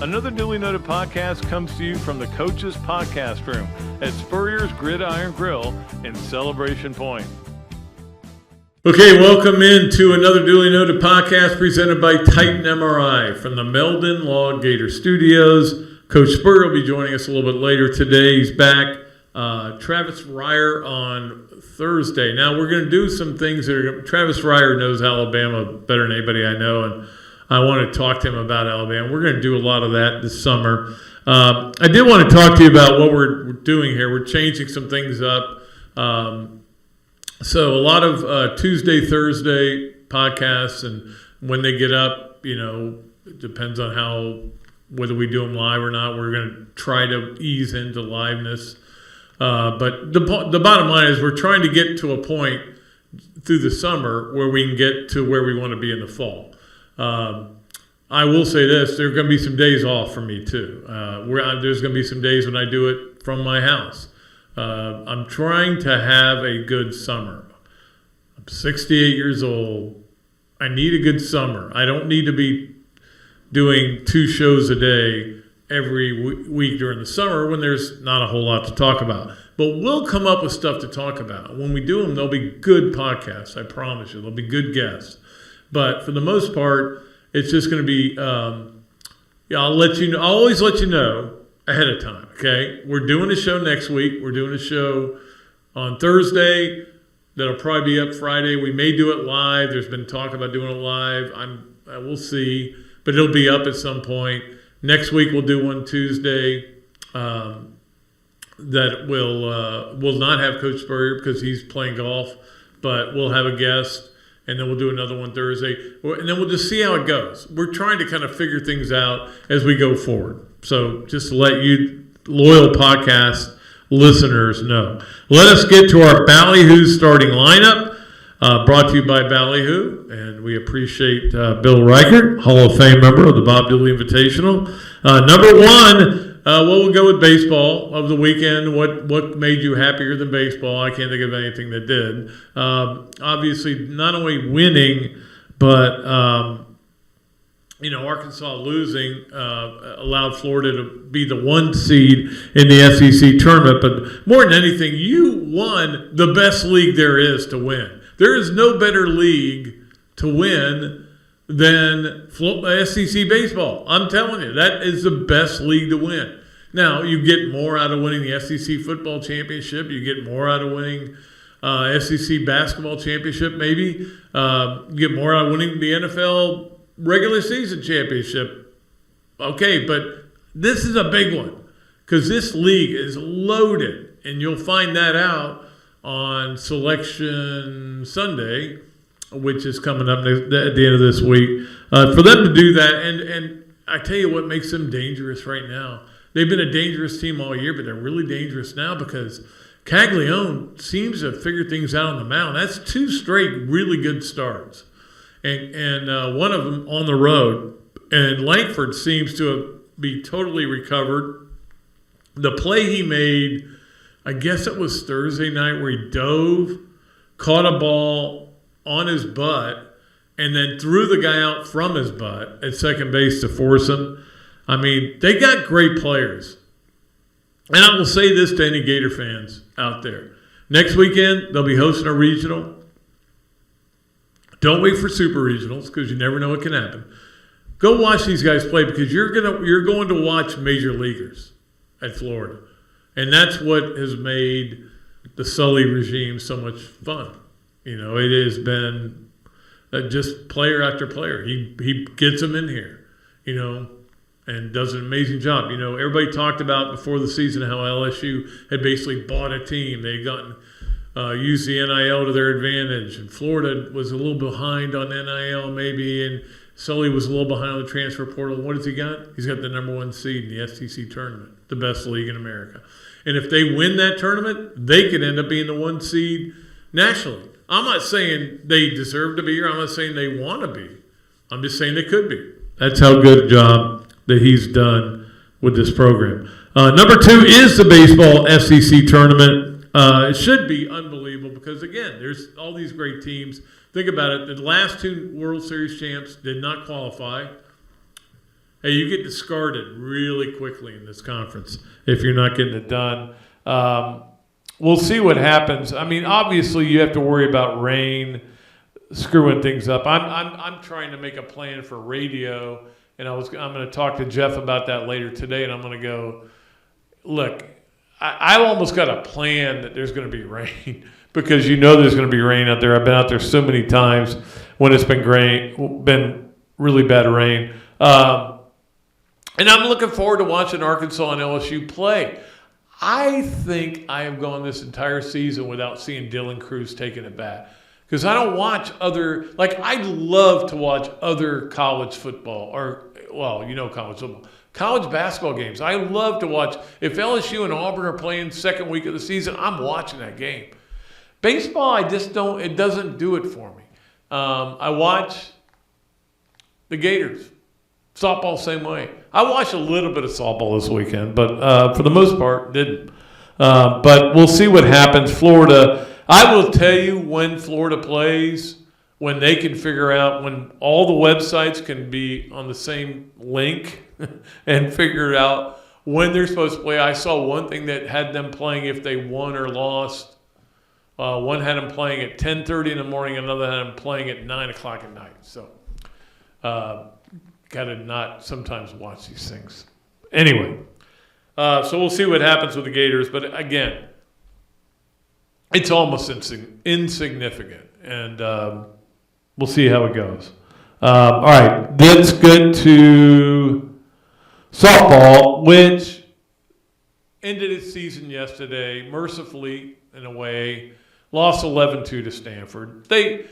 Another Dooley Noted podcast comes to you from the Coach's Podcast Room at Spurrier's Gridiron Grill in Celebration Point. Okay, welcome into another Dooley Noted podcast presented by Titan MRI from the Meldon Law Gator Studios. Coach Spurrier will be joining us a little bit later today. He's back. Travis Reier on Thursday. Now, we're going to do some things that are – Travis Reier knows Alabama better than anybody I know, and I want to talk to him about Alabama. We're going to do a lot of that this summer. I did want to talk to you about what we're doing here. We're changing some things up. So a lot of Tuesday, Thursday podcasts, and when they get up, it depends on whether we do them live or not. We're going to try to ease into liveness. But the bottom line is we're trying to get to a point through the summer where we can get to where we want to be in the fall. I will say this, there are going to be some days off for me too. There's going to be some days when I do it from my house. I'm trying to have a good summer. I'm 68 years old. I need a good summer. I don't need to be doing 2 shows a day every week during the summer when there's not a whole lot to talk about. But we'll come up with stuff to talk about. When we do them, they'll be good podcasts, I promise you. They'll be good guests. But for the most part, it's just going to be, I'll always let you know ahead of time, okay? We're doing a show next week. We're doing a show on Thursday that'll probably be up Friday. We may do it live. There's been talk about doing it live. We'll see, but it'll be up at some point. Next week we'll do one Tuesday that will not have Coach Spurrier because he's playing golf, but we'll have a guest. And then we'll do another one Thursday. And then we'll just see how it goes. We're trying to kind of figure things out as we go forward. So just to let you loyal podcast listeners know. Let us get to our Ballyhoo starting lineup, brought to you by Ballyhoo. And we appreciate Bill Reichert, Hall of Fame member of the Bob Dooley Invitational. Number one, we'll go with baseball of the weekend. What made you happier than baseball? I can't think of anything that did. Obviously, not only winning, but Arkansas losing allowed Florida to be the 1 seed in the SEC tournament. But more than anything, you won the best league there is to win. There is no better league to win than SEC baseball. I'm telling you, that is the best league to win. Now, you get more out of winning the SEC football championship. You get more out of winning SEC basketball championship, maybe. You get more out of winning the NFL regular season championship. Okay, but this is a big one because this league is loaded, and you'll find that out on Selection Sunday, which is coming up at the end of this week. For them to do that, and I tell you what makes them dangerous right now. They've been a dangerous team all year, but they're really dangerous now because Caglione seems to have figured things out on the mound. That's 2 straight really good starts, and one of them on the road. And Langford seems to be totally recovered. The play he made, I guess it was Thursday night, where he dove, caught a ball on his butt, and then threw the guy out from his butt at second base to force him. I mean, they got great players. And I will say this to any Gator fans out there. Next weekend, they'll be hosting a regional. Don't wait for super regionals because you never know what can happen. Go watch these guys play because you're going to watch major leaguers at Florida. And that's what has made the Sully regime so much fun. It has been just player after player. He gets them in here, and does an amazing job. Everybody talked about before the season how LSU had basically bought a team. They had gotten used the NIL to their advantage, and Florida was a little behind on NIL maybe, and Sully was a little behind on the transfer portal. What has he got? He's got the number 1 seed in the SEC tournament, the best league in America. And if they win that tournament, they could end up being the 1 seed nationally. I'm not saying they deserve to be here. I'm not saying they want to be. I'm just saying they could be. That's how good a job that he's done with this program. Number 2 is the baseball SEC tournament. It should be unbelievable because, again, there's all these great teams. Think about it. The last 2 World Series champs did not qualify. Hey, you get discarded really quickly in this conference if you're not getting it done. We'll see what happens. I mean, obviously you have to worry about rain screwing things up. I'm trying to make a plan for radio, and I'm going to talk to Jeff about that later today, and I'm going to go, look, I've almost got a plan that there's going to be rain because there's going to be rain out there. I've been out there so many times when it's been really bad rain. And I'm looking forward to watching Arkansas and LSU play. I think I have gone this entire season without seeing Dylan Cruz taking it back. Because I don't watch I love to watch other college football college football. College basketball games. I love to watch. If LSU and Auburn are playing second week of the season, I'm watching that game. Baseball, it doesn't do it for me. I watch the Gators. Softball, same way. I watched a little bit of softball this weekend, but for the most part, didn't. But we'll see what happens. Florida, I will tell you when Florida plays, when they can figure out, when all the websites can be on the same link and figure out when they're supposed to play. I saw one thing that had them playing if they won or lost. One had them playing at 10:30 in the morning, another had them playing at 9 o'clock at night. So, got to not sometimes watch these things. Anyway, so we'll see what happens with the Gators. But again, it's almost insignificant. And we'll see how it goes. All right, let's get to softball, which ended its season yesterday, mercifully, in a way, lost 11-2 to Stanford. They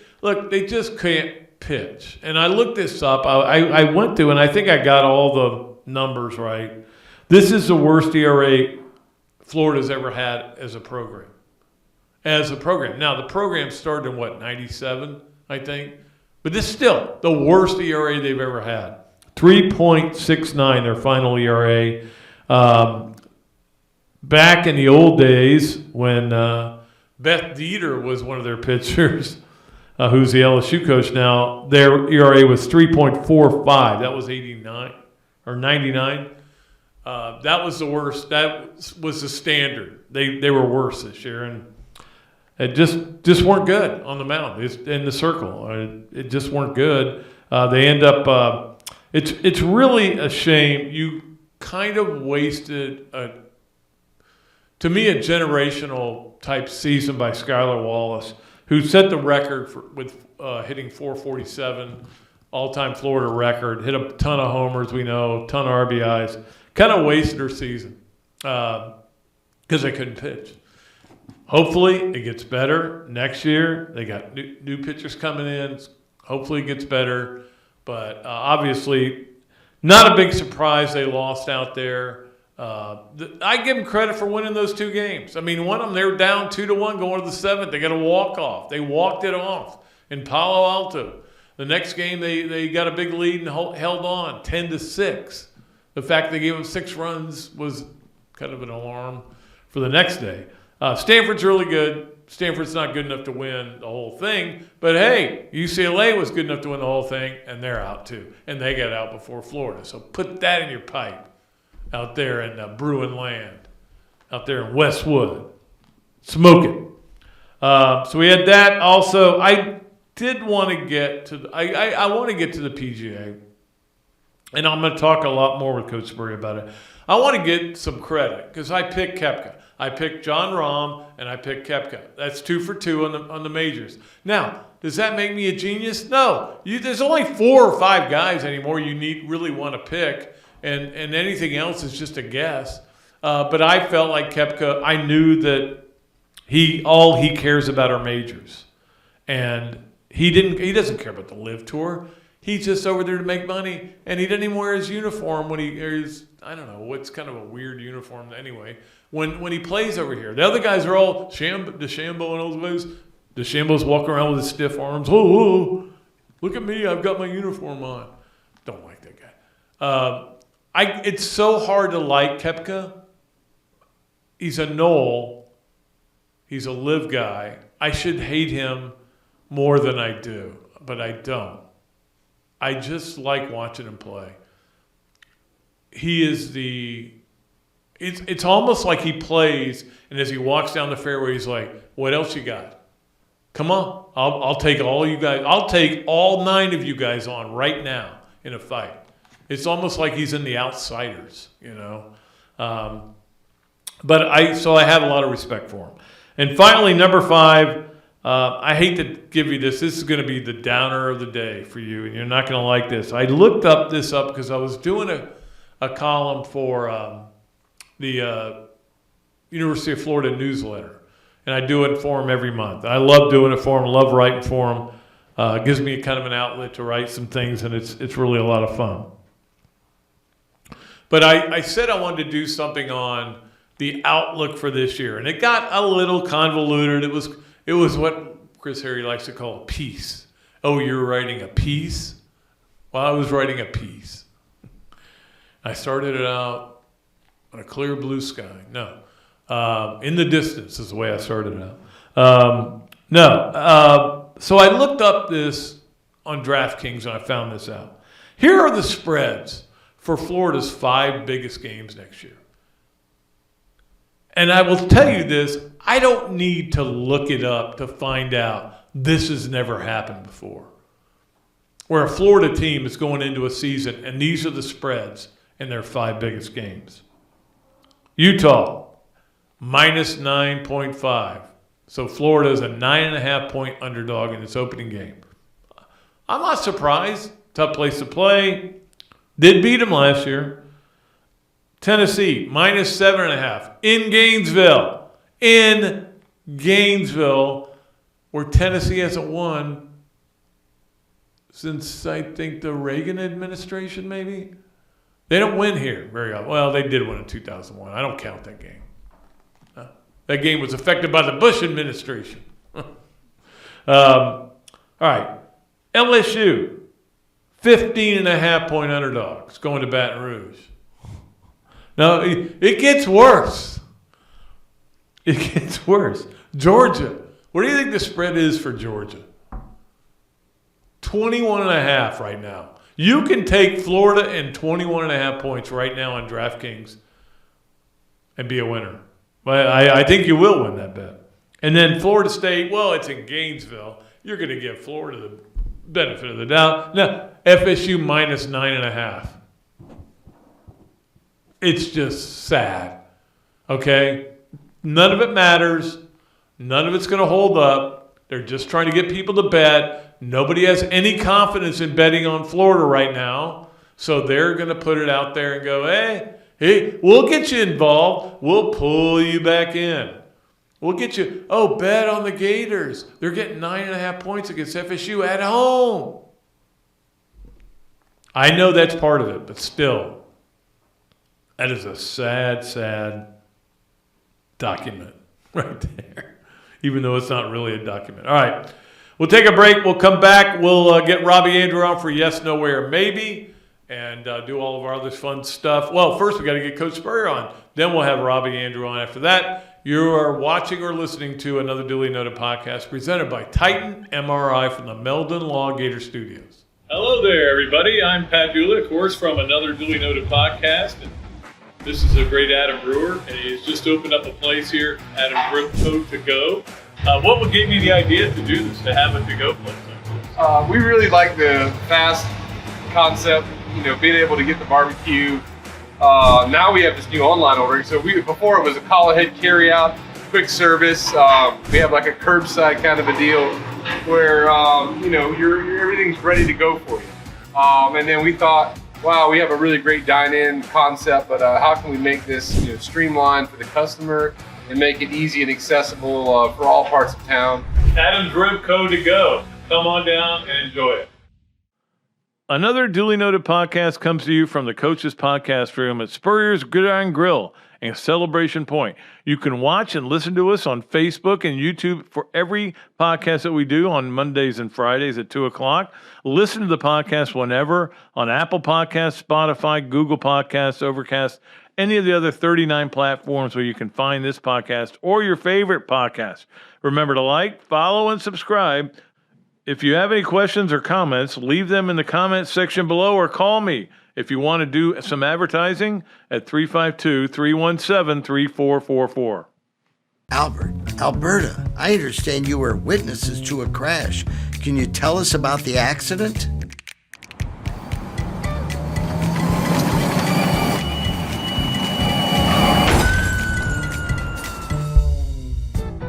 just can't pitch. And I looked this up. I went through, and I think I got all the numbers right. This is the worst ERA Florida's ever had as a program. Now, the program started in, 97, I think? But this is still the worst ERA they've ever had. 3.69, their final ERA. Back in the old days when Beth Dieter was one of their pitchers, who's the LSU coach now, their ERA was 3.45. That was 89 or 99. That was the worst. That was the standard. They were worse this year, and it just weren't good on the mound. It's in the circle. It just weren't good. They end up. It's really a shame. You kind of wasted to me, a generational type season by Skylar Wallace, who set the record with hitting 447, all-time Florida record, hit a ton of homers, we know, a ton of RBIs. Kind of wasted her season because they couldn't pitch. Hopefully it gets better next year. They got new pitchers coming in. Hopefully it gets better. But obviously not a big surprise they lost out there. I give them credit for winning those two games. I mean, one of them, they were down 2-1 going to the seventh. They got a walk-off. They walked it off in Palo Alto. The next game, they got a big lead and held on 10-6. The fact they gave them 6 runs was kind of an alarm for the next day. Stanford's really good. Stanford's not good enough to win the whole thing. But, hey, UCLA was good enough to win the whole thing, and they're out too. And they got out before Florida. So put that in your pipe. Out there in Bruin land, out there in Westwood. Smoke it. So we had that. Also, I did want to get to I want to get to the PGA. And I'm going to talk a lot more with Coach Spurrier about it. I want to get some credit because I picked Kipke. I picked John Rahm, and I picked Kipke. That's 2 for 2 on the majors. Now, does that make me a genius? No. There's only 4 or 5 guys anymore you really want to pick. And anything else is just a guess. But I felt like Kipke, I knew that all he cares about are majors. And he doesn't care about the LIV Tour. He's just over there to make money. And he doesn't even wear his uniform when I don't know, what's kind of a weird uniform anyway, when he plays over here. The other guys are all DeChambeau and all those guys. DeChambeau's walking around with his stiff arms. Oh, look at me, I've got my uniform on. Don't like that guy. It's so hard to like Kipke. He's a Knoll. He's a LIV guy. I should hate him more than I do, but I don't. I just like watching him play. he is it's almost like he plays, and as he walks down the fairway, he's like, what else you got? Come on, I'll take all you guys. I'll take all 9 of you guys on right now in a fight. It's almost like he's in the Outsiders, you know. But I have a lot of respect for him. And finally, number 5, I hate to give you this. This is going to be the downer of the day for you, and you're not going to like this. I looked this up because I was doing a column for the University of Florida newsletter, and I do it for them every month. I love doing it for them, love writing for them. It gives me kind of an outlet to write some things, and it's really a lot of fun. But I said I wanted to do something on the outlook for this year, and it got a little convoluted. It was what Chris Harry likes to call a piece. Oh, you're writing a piece? Well, I was writing a piece. I started it out on a clear blue sky. No. In the distance is the way I started it out. So I looked up this on DraftKings and I found this out. Here are the spreads for Florida's 5 biggest games next year. And I will tell you this, I don't need to look it up to find out this has never happened before. Where a Florida team is going into a season and these are the spreads in their 5 biggest games. Utah, minus 9.5. So Florida is a 9.5-point underdog in its opening game. I'm not surprised. Tough place to play. Did beat them last year. Tennessee, minus 7.5 in Gainesville. In Gainesville, where Tennessee hasn't won since, I think, the Reagan administration, maybe. They don't win here very often. Well, they did win in 2001. I don't count that game. That game was affected by the Bush administration. All right. LSU, 15.5-point underdogs going to Baton Rouge. Now, it gets worse. It gets worse. Georgia. What do you think the spread is for Georgia? 21.5 right now. You can take Florida and 21.5 points right now on DraftKings and be a winner. Well, I think you will win that bet. And then Florida State, well, it's in Gainesville. You're going to give Florida the benefit of the doubt. No, FSU minus 9.5. It's just sad. Okay? None of it matters. None of it's going to hold up. They're just trying to get people to bet. Nobody has any confidence in betting on Florida right now. So they're going to put it out there and go, hey, we'll get you involved. We'll pull you back in. We'll get you, bet on the Gators. They're getting 9.5 points against FSU at home. I know that's part of it, but still, that is a sad, sad document right there, even though it's not really a document. All right, we'll take a break. We'll come back. We'll get Robbie Andreu on for Yes, No, Where, Maybe, and do all of our other fun stuff. Well, first we got to get Coach Spurrier on. Then we'll have Robbie Andreu on after that. You are watching or listening to another Dooley Noted podcast presented by Titan MRI from the Meldon Law Gator Studios. Hello there, everybody. I'm Pat Dooley, of course, from another Dooley Noted podcast. And this is a great Adam Brewer, and he's just opened up a place here, Andreu to go. What gave you the idea to do this, to have a to-go place like this? We really like the fast concept, being able to get the barbecue. Now we have this new online ordering. So before it was a call ahead carry out, quick service. We have like a curbside kind of a deal where everything's ready to go for you. And then we thought, wow, we have a really great dine-in concept, but how can we make this streamlined for the customer and make it easy and accessible for all parts of town? Andreu to go. Come on down and enjoy it. Another duly noted podcast comes to you from the Coach's Podcast Room at Spurrier's Gridiron Grill and Celebration Point. You can watch and listen to us on Facebook and YouTube for every podcast that we do on Mondays and Fridays at 2 o'clock. Listen to the podcast whenever on Apple Podcasts, Spotify, Google Podcasts, Overcast, any of the other 39 platforms where you can find this podcast or your favorite podcast. Remember to like, follow, and subscribe. If you have any questions or comments, leave them in the comments section below or call me if you want to do some advertising at 352-317-3444. Albert, Alberta, I understand you were witnesses to a crash. Can you tell us about the accident?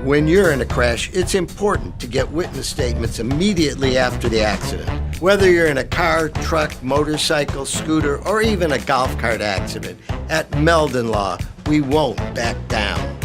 When you're in a crash, it's important to get witness statements immediately after the accident. Whether you're in a car, truck, motorcycle, scooter, or even a golf cart accident, at Meldon Law, we won't back down.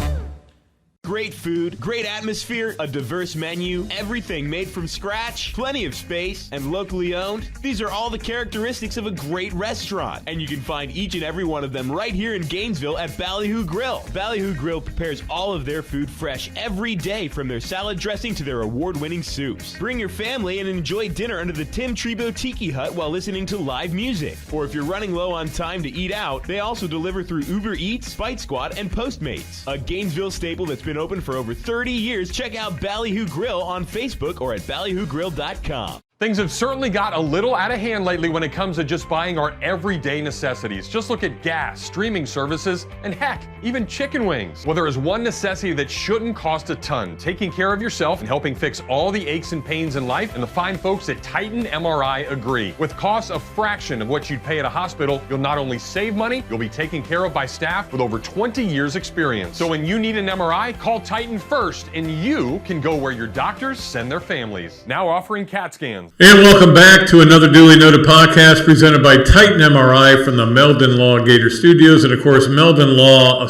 Great food, great atmosphere, a diverse menu, everything made from scratch, plenty of space, and locally owned. These are all the characteristics of a great restaurant, and you can find each and every one of them right here in Gainesville at Ballyhoo Grill. Ballyhoo Grill prepares all of their food fresh every day, from their salad dressing to their award-winning soups. Bring your family and enjoy dinner under the Tim Trebo Tiki Hut while listening to live music. Or if you're running low on time to eat out, they also deliver through Uber Eats, Fight Squad, and Postmates. A Gainesville staple that's been open for over 30 years. Check out Ballyhoo Grill on Facebook or at ballyhoogrill.com. Things have certainly got a little out of hand lately when it comes to just buying our everyday necessities. Just look at gas, streaming services, and heck, even chicken wings. Well, there is one necessity that shouldn't cost a ton: taking care of yourself and helping fix all the aches and pains in life, and the fine folks at Titan MRI agree. With costs a fraction of what you'd pay at a hospital, you'll not only save money, you'll be taken care of by staff with over 20 years experience. So when you need an MRI, call Titan first, and you can go where your doctors send their families. Now offering CAT scans. And welcome back to another Dooley Noted podcast presented by Titan MRI from the Meldon Law Gator Studios. And of course, Meldon Law, the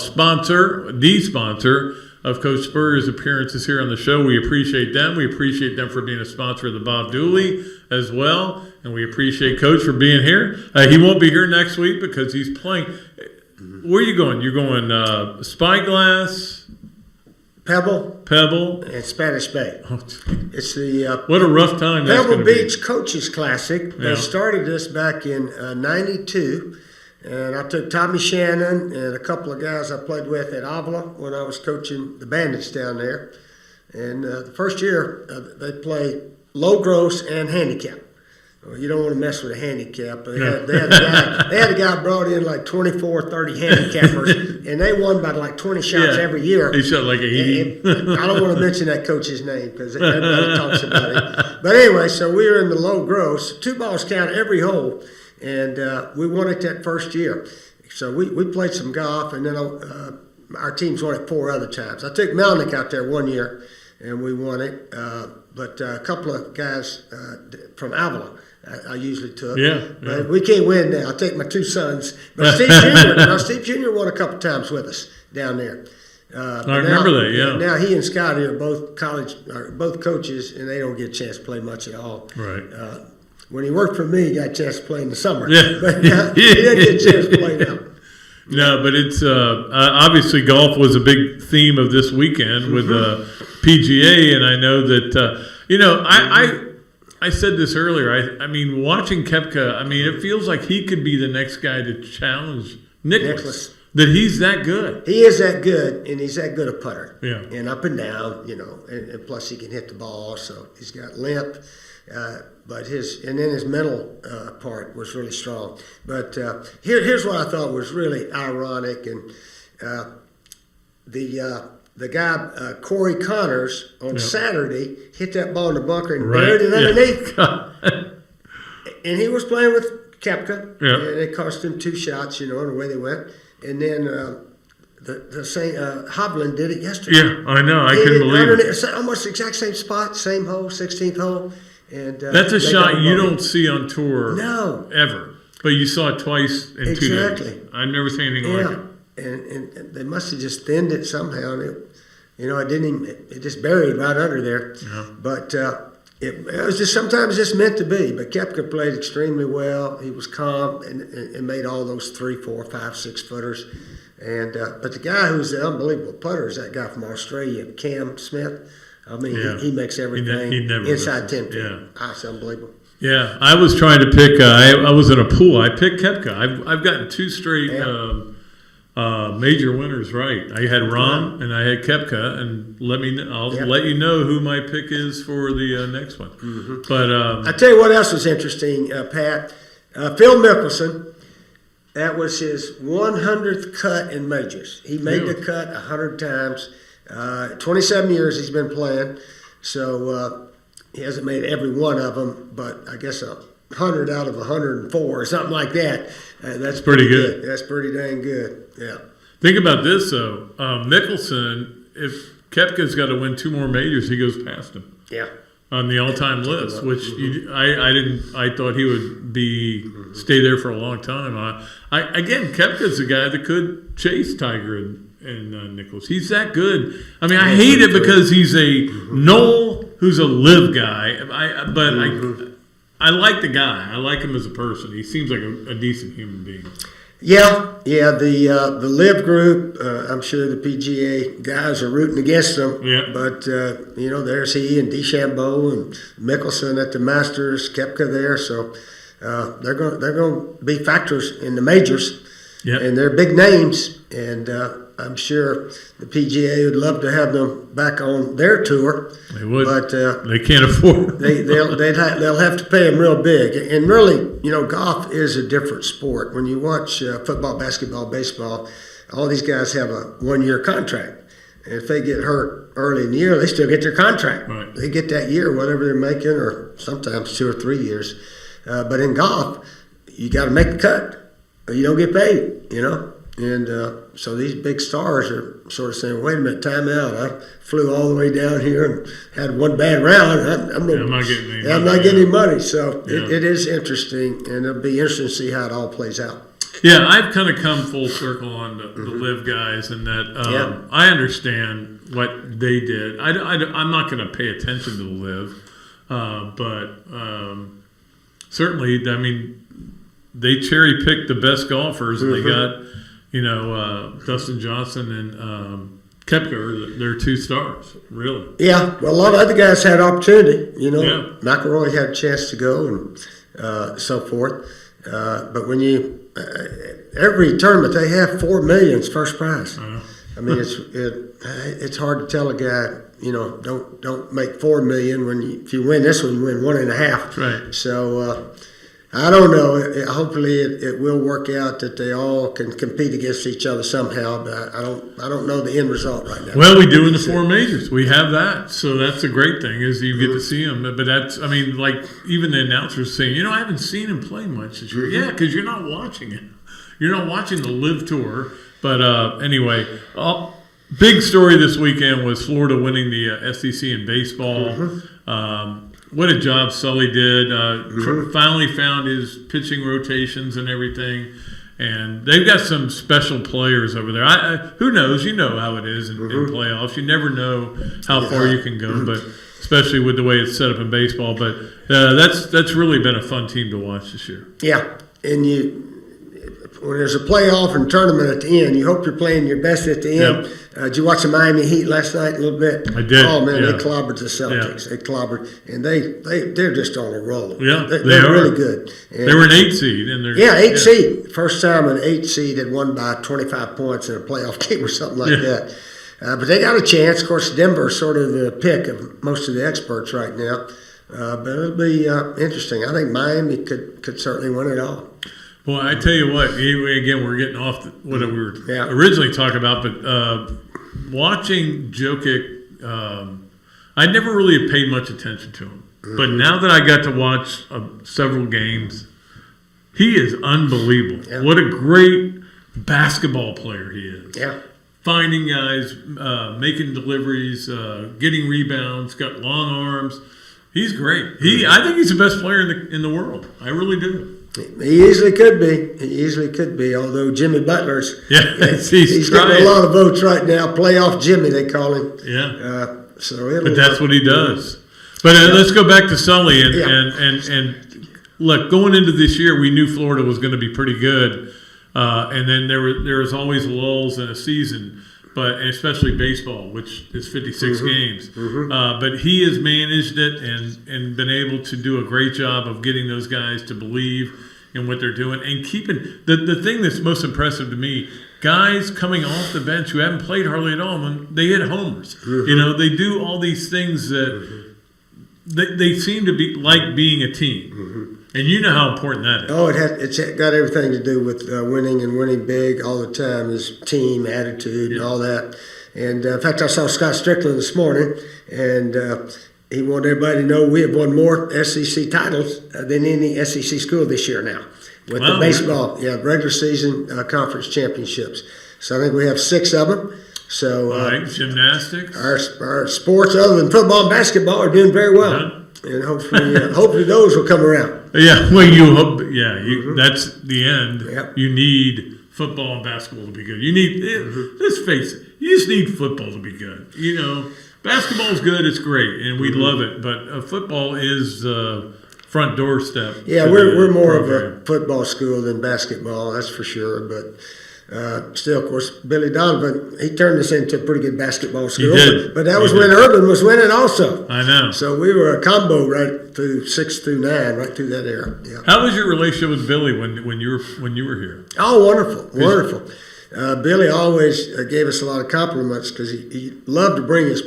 sponsor of Coach Spurrier's appearances here on the show. We appreciate them. We appreciate them for being a sponsor of the Bob Dooley as well. And we appreciate Coach for being here. He won't be here next week because he's playing. Where are you going? You're going Spyglass? Pebble, and Spanish Bay. It's the what a rough time that's Pebble be. Beach Coaches Classic. They started this back in '92, and I took Tommy Shannon and a couple of guys I played with at Avila when I was coaching the Bandits down there. And the first year they play low gross and handicap. Well, you don't want to mess with a handicap. They had a guy brought in like 24, 30 handicappers, and they won by like 20 shots every year. He shot like a heat. I don't want to mention that coach's name because everybody talks about it. But anyway, so we were in the low gross. 2 balls count every hole, and we won it that first year. So we played some golf, and then our teams won it 4 other times. I took Melnick out there one year, and we won it. But a couple of guys from Avila I usually took. But we can't win now. I take my 2 sons. But Steve Jr. won a couple times with us down there. I remember that, Now he and Scotty are both coaches, and they don't get a chance to play much at all. Right. When he worked for me, he got a chance to play in the summer. But he didn't get a chance to play now. No, but it's obviously golf was a big theme of this weekend with PGA, and I know that I said this earlier. I mean, watching Kipke, it feels like he could be the next guy to challenge Nicklaus. That he's that good. He is that good, and he's that good a putter. Yeah. And up and down, and plus he can hit the ball, so he's got limp. But his mental part was really strong. But here's what I thought was really ironic, and the guy Corey Connors on Saturday hit that ball in the bunker and buried it underneath. And he was playing with Kipke, and it cost him 2 shots, and the way they went. And then the same Hovland did it yesterday. Yeah, I know. I couldn't believe it. Almost the exact same spot, same hole, 16th hole. And that's a shot you don't see on tour ever. But you saw it twice in 2 days. I've never seen anything like it. And they must have just thinned it somehow. It didn't even, it just buried right under there. Yeah. But it was just sometimes just meant to be. But Kipke played extremely well. He was calm and made all those 3, 4, 5, 6 footers. And but the guy who's the unbelievable putter is that guy from Australia, Cam Smith. He makes everything inside 10 feet. Yeah. That's unbelievable. Yeah, I was trying to pick. I was in a pool. I picked Kipke. I've gotten 2 straight major winners right. I had Rahm and I had Kipke, and I'll let you know who my pick is for the next one. Mm-hmm. But I tell you what else was interesting, Pat. Phil Mickelson. That was his 100th cut in majors. He made the cut 100 times. 27 years he's been playing, so he hasn't made every one of them, but I guess 100 out of 104 or something like that. That's pretty good. That's pretty dang good. Yeah. Think about this though, Mickelson. If Kepke's got to win 2 more majors, he goes past him. Yeah. On the all-time list, which I thought he would stay there for a long time. Again, Kepke's the guy that could chase Tiger and Nicklaus. He's that good. I mean, I hate it because he's a Noel who's a live guy. I like the guy. I like him as a person. He seems like a decent human being. Yeah. The Live group. I'm sure the PGA guys are rooting against them. Yeah. But there's he and DeChambeau and Mickelson at the Masters, Kepke there. So they're going to be factors in the majors. Yeah. And they're big names. And I'm sure the PGA would love to have them back on their tour. They would, but they can't afford. They'll have to pay them real big. And really, golf is a different sport. When you watch football, basketball, baseball, all these guys have a 1-year contract. And if they get hurt early in the year, they still get their contract. Right. They get that year, whatever they're making, or sometimes 2 or 3 years. But in golf, you got to make the cut, or you don't get paid. And so these big stars are sort of saying, wait a minute, time out. I flew all the way down here and had one bad round. I'm not getting any money. So it is interesting, and it'll be interesting to see how it all plays out. Yeah, I've kind of come full circle on the Live guys, and that I understand what they did. I'm not going to pay attention to the Live, but certainly, I mean, they cherry-picked the best golfers, and they got – Dustin Johnson and Kepke are their 2 stars, really. Yeah, well, a lot of other guys had opportunity. McIlroy had a chance to go and so forth. But when every tournament they have $4 million first prize. I mean, it's hard to tell a guy, don't make $4 million if you win this one, you win 1.5. Right. So. I don't know. Hopefully, it will work out that they all can compete against each other somehow. But I don't know the end result right now. Well, we do in the 4 majors. We have that, so that's a great thing is you get to see them. But that's, I mean, like even the announcers saying, I haven't seen him play much this year. Yeah, because you're not watching it. You're not watching the Live Tour. But anyway, big story this weekend was Florida winning the SEC in baseball. What a job Sully did. Finally found his pitching rotations and everything. And they've got some special players over there. Who knows? You know how it is in playoffs. You never know how far you can go, but especially with the way it's set up in baseball. But that's really been a fun team to watch this year. Yeah, and when there's a playoff and tournament at the end, you hope you're playing your best at the end. Yep. Did you watch the Miami Heat last night a little bit? I did. Oh, man, yeah. they clobbered the Celtics. Yeah. They clobbered, and they're just on a roll. Yeah, they're really good. And they were an 8 seed. And they're 8 seed. First time an 8 seed had won by 25 points in a playoff game or something like that. But they got a chance. Of course, Denver's sort of the pick of most of the experts right now. But it'll be interesting. I think Miami could certainly win it all. Well, I tell you what, again, we're getting off what we were originally talking about, but watching Jokic, I never really paid much attention to him. But now that I got to watch several games, he is unbelievable. Yeah. What a great basketball player he is. Yeah. Finding guys, making deliveries, getting rebounds, got long arms. He's great. I think he's the best player in the world. I really do. He easily could be. Although Jimmy Butler's, he's getting a lot of votes right now. Playoff Jimmy, they call him. Yeah. But that's what he does. But let's go back to Sully and look. Going into this year, we knew Florida was going to be pretty good, and then there was always lulls in a season. But especially baseball, which is 56 games. But he has managed it and been able to do a great job of getting those guys to believe in what they're doing and keeping the thing that's most impressive to me. Guys coming off the bench who haven't played hardly at all, they hit homers. They do all these things that they seem to be like being a team. And you know how important that is. Oh, it's got everything to do with winning and winning big all the time, is team attitude and all that. And in fact, I saw Scott Strickland this morning, and he wanted everybody to know we have won more SEC titles than any SEC school this year now with the baseball, regular season conference championships. So I think we have 6 of them. So gymnastics. Our sports other than football and basketball are doing very well. And hopefully those will come around. Yeah, well, you hope. Yeah, that's the end. Yep. You need football and basketball to be good. You need. Let's face it. You just need football to be good. You know, basketball is good. It's great, and we love it. But football is the front doorstep. Yeah, we're more of a football school than basketball. That's for sure. But. Still, of course, Billy Donovan, he turned us into a pretty good basketball school. He did. But that was when Urban was winning also. I know. So we were a combo right through 6 through 9, right through that era. Yeah. How was your relationship with Billy when you were here? Oh, wonderful. Billy always gave us a lot of compliments because he loved to bring his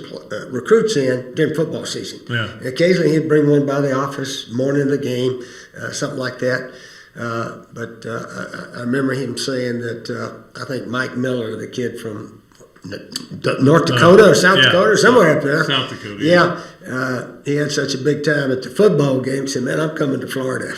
recruits in during football season. Yeah. And occasionally he'd bring one by the office, morning of the game, something like that. But I remember him saying that I think Mike Miller, the kid from North Dakota or South Dakota or somewhere up there. South Dakota. Yeah. He had such a big time at the football game. He said, man, I'm coming to Florida.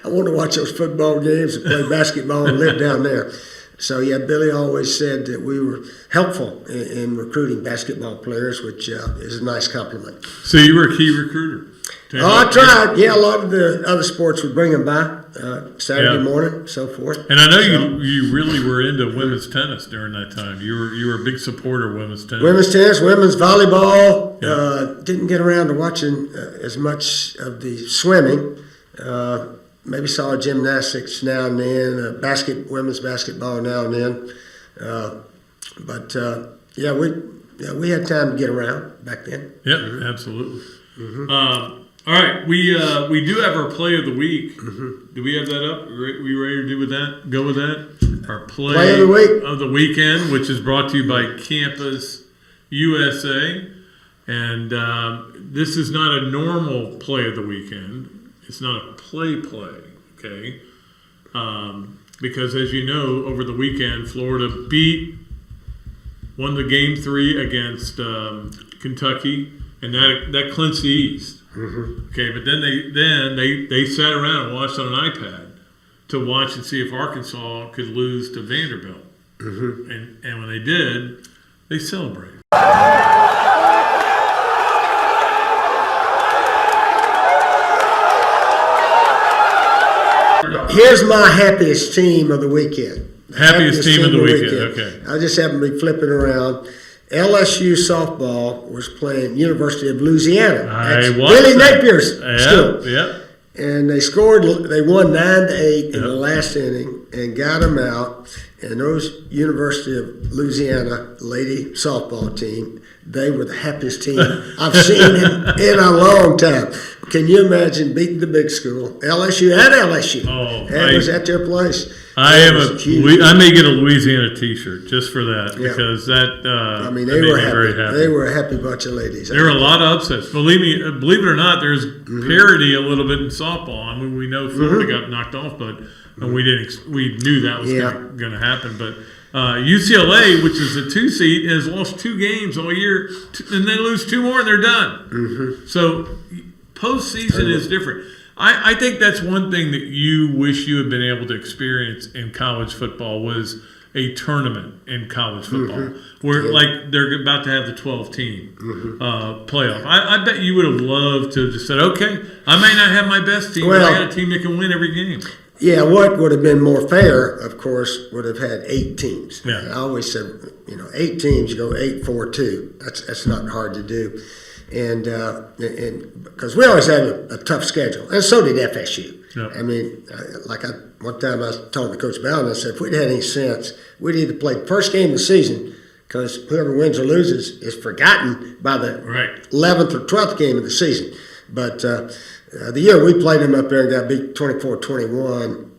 I want to watch those football games and play basketball and live down there. So, Billy always said that we were helpful in recruiting basketball players, which is a nice compliment. So you were a key recruiter? I tried. Yeah, a lot of the other sports would bring them by Saturday morning, so forth. And I know you really were into women's tennis during that time. You were a big supporter of women's tennis. Women's tennis, women's volleyball. Didn't get around to watching as much of the swimming. Maybe saw gymnastics now and then, women's basketball now and then. But we had time to get around back then. Yeah, absolutely. Mm-hmm. All right, we do have our play of the week. Mm-hmm. Do we have that up? We ready to go with that? Our play of the week of the weekend, which is brought to you by Campus USA, and this is not a normal play of the weekend. It's not a play, okay? Because as you know, over the weekend, Florida won the game 3 against Kentucky, and that clinched the East. Mm-hmm. Okay, but then they sat around and watched on an iPad to watch and see if Arkansas could lose to Vanderbilt. Mm-hmm. And when they did, they celebrated. Here's my happiest team of the weekend. Happiest team of the weekend. Okay. I just happened to be flipping around. LSU softball was playing University of Louisiana. Billy Napier's school. Yeah. And they won 9-8 in the last inning and got them out. And those University of Louisiana lady softball team, they were the happiest team I've seen in a long time. Can you imagine beating the big school? LSU at LSU. Oh, it was at their place. I may get a Louisiana T-shirt just for that because that. They were happy. Very happy. They were a happy bunch of ladies. There were a lot of upsets. Believe it or not, there's parity a little bit in softball. I mean, we know Florida got knocked off, but we knew that was going to happen. But UCLA, which is a 2 seed, has lost 2 games all year, and they lose 2 more and they're done. Mm-hmm. So postseason is different. I think that's one thing that you wish you had been able to experience in college football was a tournament in college football where like they're about to have the 12-team playoff. I bet you would have loved to have just said, okay, I may not have my best team, but I got a team that can win every game. Yeah, what would have been more fair, of course, would have had 8 teams. Yeah. I always said, 8 teams, you go 8-4-2. That's not hard to do. And because we always had a tough schedule, and so did FSU. Yep. I mean, one time I was talking to Coach Bowden, I said, if we'd had any sense, we'd either play the first game of the season, because whoever wins or loses is forgotten by the 11th or 12th game of the season. But the year we played them up there and got beat 24-21,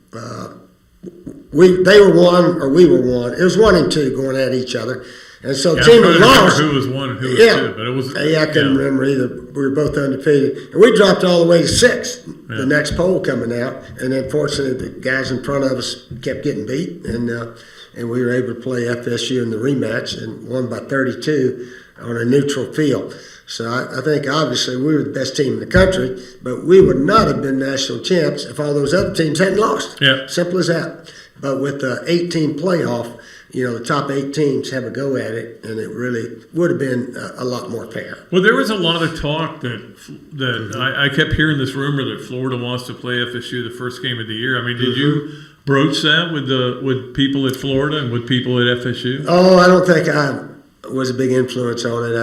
they were 1 or we were 1. It was 1 and 2 going at each other. And so Yeah, team I'm that trying to remember lost. who was 1 and who was Yeah. 2, but it was. I couldn't remember either. We were both undefeated. And we dropped all the way to 6th, the next poll coming out. And then fortunately, the guys in front of us kept getting beat. And we were able to play FSU in the rematch and won by 32 on a neutral field. So I think obviously we were the best team in the country, but we would not have been national champs if all those other teams hadn't lost. Yeah. Simple as that. But with the 8-team playoff, the top 8 teams have a go at it, and it really would have been a lot more fair. Well, there was a lot of talk that I kept hearing this rumor that Florida wants to play FSU the first game of the year. I mean, did you broach that with people at Florida and with people at FSU? Oh, I don't think I was a big influence on it.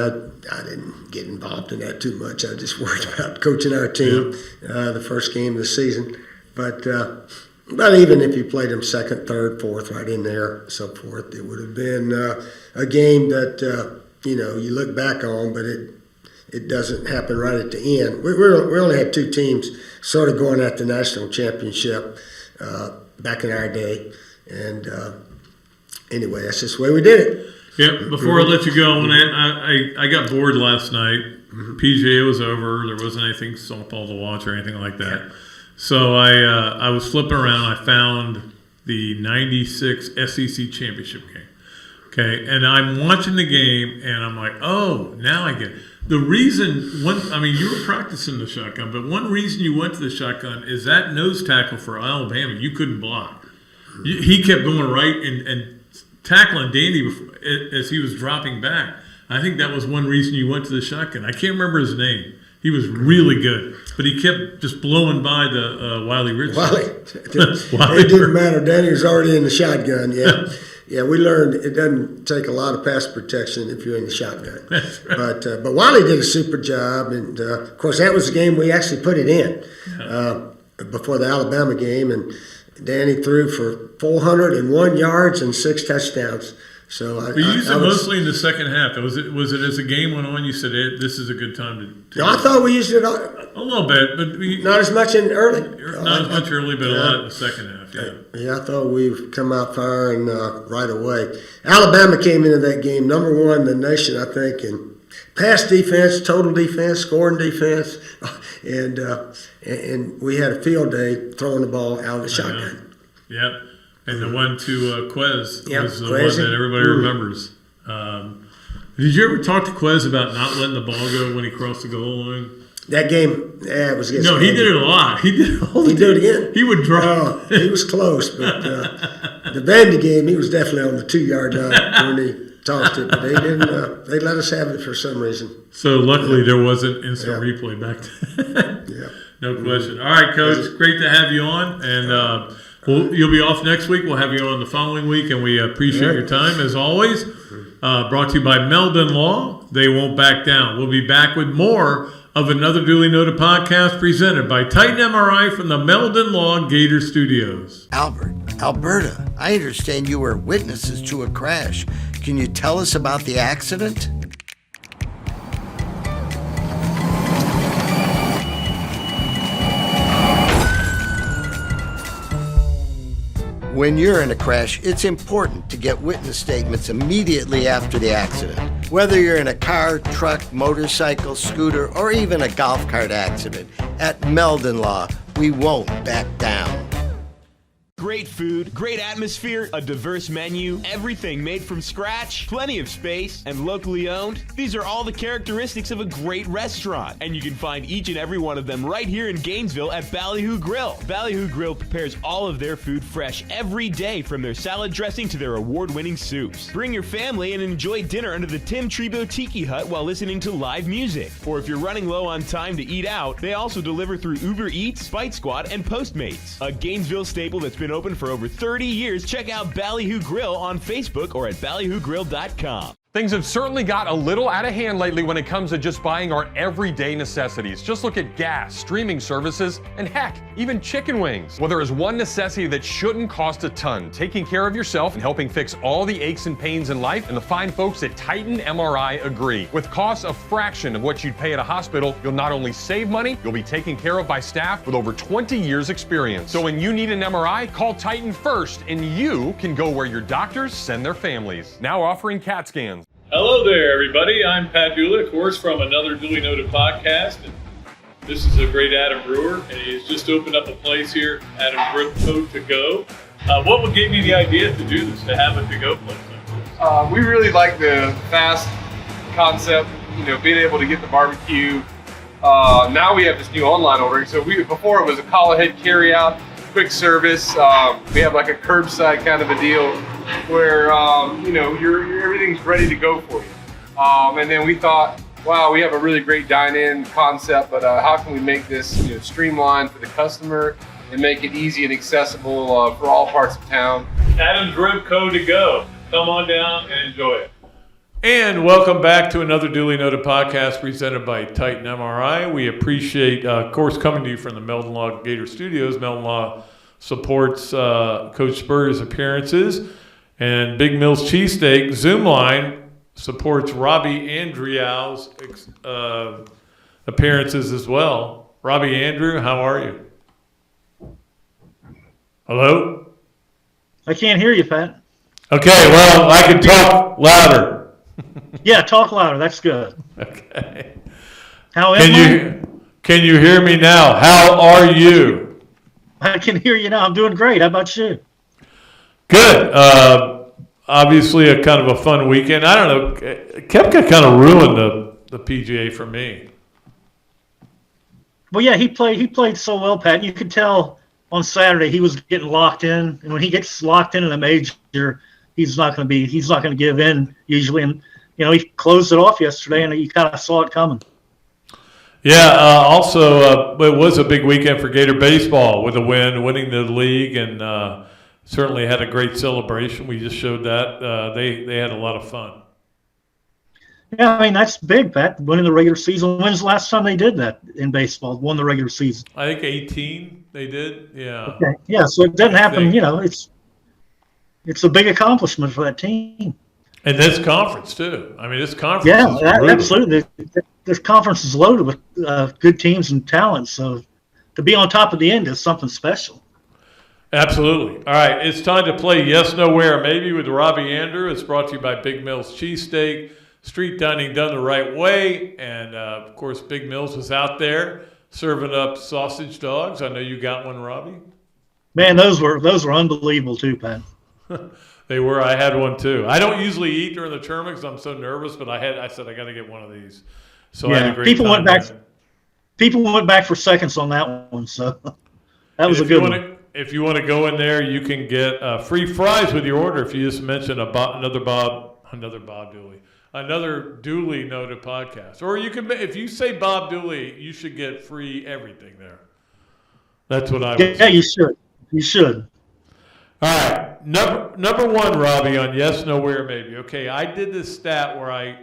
I didn't get involved in that too much. I just worried about coaching our team the first game of the season. But even if you played them 2nd, 3rd, 4th, right in there, so forth, it would have been a game that you look back on, but it doesn't happen right at the end. We only had 2 teams sort of going at the national championship back in our day, and anyway, that's just the way we did it. Yep. Before I let you go, when I got bored last night, PGA was over. There wasn't anything softball to watch or anything like that. So I was flipping around. I found the '96 SEC championship game. Okay, and I'm watching the game, and I'm like, oh, now I get it. The reason you were practicing the shotgun, but one reason you went to the shotgun is that nose tackle for Alabama, you couldn't block. He kept going right and tackling Dandy as he was dropping back. I think that was one reason you went to the shotgun. I can't remember his name. He was really good, but he kept just blowing by the Wiley Richardson. It didn't matter. Danny was already in the shotgun. Yeah. Yeah, we learned it doesn't take a lot of pass protection if you're in the shotgun. That's right. But Wiley did a super job, and of course that was the game we actually put it in before the Alabama game, and Danny threw for 401 yards and 6 touchdowns. So we used it mostly in the second half. Was it as the game went on? You said this is a good time to I thought we used it a little bit, but not as much in early. Not as much early, but a lot in the second half. Yeah, I thought we've come out firing right away. Alabama came into that game number 1 in the nation, I think, in pass defense, total defense, scoring defense, and we had a field day throwing the ball out of the shotgun. Yep. And the one to Quez was the Quez. one that everybody remembers. Did you ever talk to Quez about not letting the ball go when he crossed the goal line? That game, it was against. No, he did it a lot. He did it all the He did it again. He would drop. He was close, but the Vandy game, he was definitely on the 2-yard line when he tossed it. But they didn't. They let us have it for some reason. So luckily there wasn't instant replay back then. No question. All right, Coach, great to have you on, and you'll be off next week. We'll have you on the following week, and we appreciate your time as always. Brought to you by Meldon Law. They won't back down. We'll be back with more of another Dooley Noted podcast presented by Titan MRI from the Meldon Law Gator Studios. Albert, Alberta, I understand you were witnesses to a crash. Can you tell us about the accident? When you're in a crash, it's important to get witness statements immediately after the accident. Whether you're in a car, truck, motorcycle, scooter, or even a golf cart accident, at Meldon Law, we won't back down. Great food, great atmosphere, a diverse menu, everything made from scratch, plenty of space, and locally owned. These are all the characteristics of a great restaurant, and you can find each and every one of them right here in Gainesville at Ballyhoo Grill. Ballyhoo Grill prepares all of their food fresh every day, from their salad dressing to their award-winning soups. Bring your family and enjoy dinner under the Tim Trebo Tiki Hut while listening to live music. Or if you're running low on time to eat out, they also deliver through Uber Eats, Bite Squad, and Postmates. A Gainesville staple that's been open for over 30 years. Check out Ballyhoo Grill on Facebook or at ballyhoogrill.com. Things have certainly got a little out of hand lately when it comes to just buying our everyday necessities. Just look at gas, streaming services, and heck, even chicken wings. Well, there is one necessity that shouldn't cost a ton: taking care of yourself and helping fix all the aches and pains in life, and the fine folks at Titan MRI agree. With costs a fraction of what you'd pay at a hospital, you'll not only save money, you'll be taken care of by staff with over 20 years experience. So when you need an MRI, call Titan first, and you can go where your doctors send their families. Now offering CAT scans. Hello there, everybody. I'm Pat Dooley, of course, from another Dooley Noted podcast. And this is a great Adam Brewer, and he's just opened up a place here, Andreu to go. What gave you the idea to do this, to have a to-go place like this? We really like the fast concept, being able to get the barbecue. Now we have this new online ordering. So before it was a call ahead carry out, quick service. We have like a curbside kind of a deal where everything's ready to go for you. And then we thought, wow, we have a really great dine-in concept, but how can we make this streamlined for the customer and make it easy and accessible for all parts of town? Andreu to go. Come on down and enjoy it. And welcome back to another Dooley Noted podcast presented by Titan MRI. We appreciate, of course, coming to you from the Meldon Law Gator Studios. Meldon Law supports Coach Spurrier's appearances, and Big Mill's Cheesesteak Zoom line supports Robbie Andreu's appearances as well. Robbie Andreu, how are you? Hello? I can't hear you, Pat. Okay, well, I can talk louder. Yeah, talk louder. That's good. Okay. How am I? Can you hear me now? How are you? I can hear you now. I'm doing great. How about you? Good. Obviously, a kind of a fun weekend. I don't know. Kipke kind of ruined the PGA for me. Well, yeah, he played so well, Pat. You could tell on Saturday he was getting locked in, and when he gets locked in a major, he's not going to give in usually. And he closed it off yesterday, and you kind of saw it coming. Yeah. Also, it was a big weekend for Gator baseball with a win, winning the league, and certainly had a great celebration. We just showed that they had a lot of fun. Yeah, I mean that's big, Pat. Winning the regular season. When's the last time they did that in baseball? Won the regular season. I think 18 they did. Yeah. Okay. Yeah. So it doesn't happen. It's a big accomplishment for that team. And this conference too. I mean, this conference. Yeah, is brutal. absolutely. This conference is loaded with good teams and talent. So to be on top of the end is something special. Absolutely. All right, it's time to play Yes, No, Where, Maybe with Robbie Andreu. It's brought to you by Big Mill's Cheesesteak, street dining done the right way. And, of course, Big Mill's was out there serving up sausage dogs. I know you got one, Robbie. Man, those were unbelievable too, Pat. They were. I had one too. I don't usually eat during the tournament because I'm so nervous, but I said I got to get one of these. So I had a great people time People went back for seconds on that one, so that was a good one. If you want to go in there, you can get free fries with your order if you just mention another Dooley Noted podcast. Or you can, if you say Bob Dooley, you should get free everything there. That's what I would say. Yeah, you should. You should. All right, number one, Robbie, on Yes, No, Where, Maybe. Okay, I did this stat where I